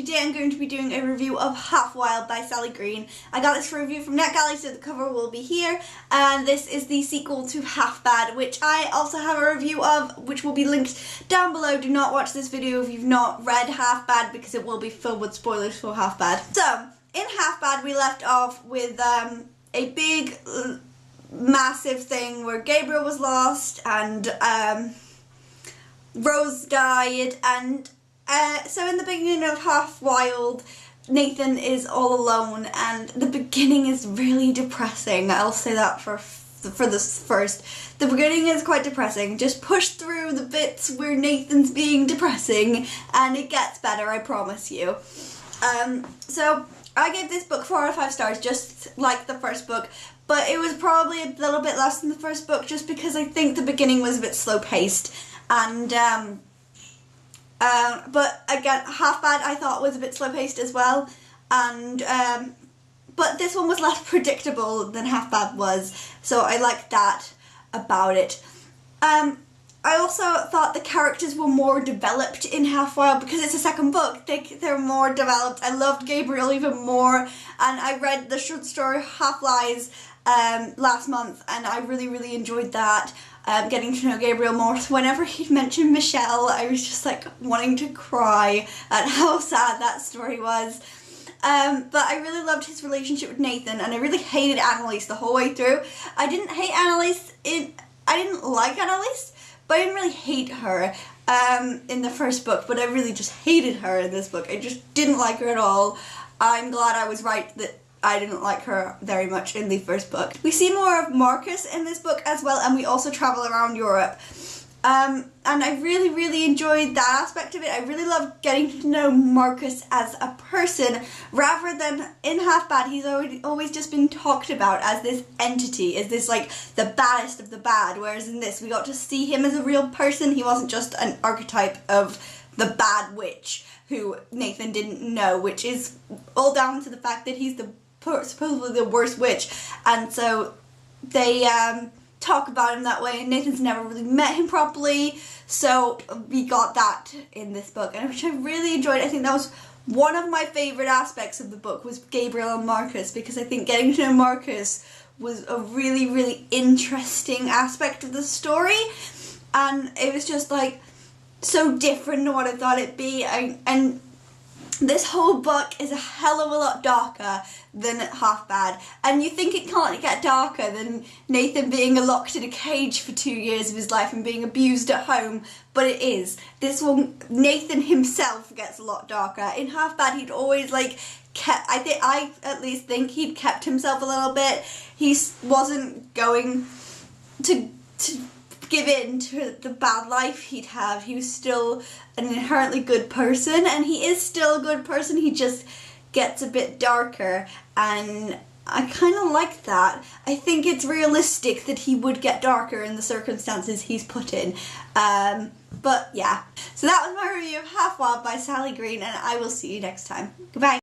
today I'm going to be doing a review of Half Wild by Sally Green. I got this for review from NetGalley, so the cover will be here, and this is the sequel to Half Bad, which I also have a review of, which will be linked down below. Do not watch this video if you've not read Half Bad, because it will be filled with spoilers for Half Bad. So, in Half Bad we left off with a big, massive thing where Gabriel was lost, and Rose died, and so in the beginning of Half Wild, Nathan is all alone, and the beginning is really depressing. I'll say that for this first. The beginning is quite depressing. Just push through the bits where Nathan's being depressing, and it gets better, I promise you. So I gave this book 4 out of 5 stars, just like the first book, but it was probably a little bit less than the first book, just because I think the beginning was a bit slow-paced, and but again, Half Bad I thought was a bit slow-paced as well, and but this one was less predictable than Half Bad was, so I liked that about it. I also thought the characters were more developed in Half Wild because it's a second book. They're more developed. I loved Gabriel even more, and I read the short story Half Lies last month, and I really enjoyed that. Getting to know Gabriel more. So whenever he'd mentioned Michelle, I was just like wanting to cry at how sad that story was. But I really loved his relationship with Nathan, and I really hated Annalise the whole way through. I didn't hate Annalise I didn't like Annalise, but I didn't really hate her in the first book, but I really just hated her in this book. I just didn't like her at all. I'm glad I was right that I didn't like her very much in the first book. We see more of Marcus in this book as well, and we also travel around Europe. And I really enjoyed that aspect of it. I really loved getting to know Marcus as a person, rather than in Half Bad he's always just been talked about as this entity, as this like the baddest of the bad, whereas in this we got to see him as a real person. He wasn't just an archetype of the bad witch who Nathan didn't know, which is all down to the fact that he's supposedly the worst witch, and so they talk about him that way, and Nathan's never really met him properly, so we got that in this book, and which I really enjoyed. I think that was one of my favourite aspects of the book, was Gabriel and Marcus, because I think getting to know Marcus was a really interesting aspect of the story, and it was just like so different to what I thought it'd be, and this whole book is a hell of a lot darker than Half Bad, and you think it can't get darker than Nathan being locked in a cage for 2 years of his life and being abused at home, but it is. This one, Nathan himself gets a lot darker. In Half Bad he'd always like I at least think he'd kept himself a little bit. He wasn't going to give in to the bad life he'd have. He was still an inherently good person, and he is still a good person. He just gets a bit darker, and I kind of like that. I think it's realistic that he would get darker in the circumstances he's put in. But yeah, so that was my review of Half Wild by Sally Green, and I will see you next time. Goodbye.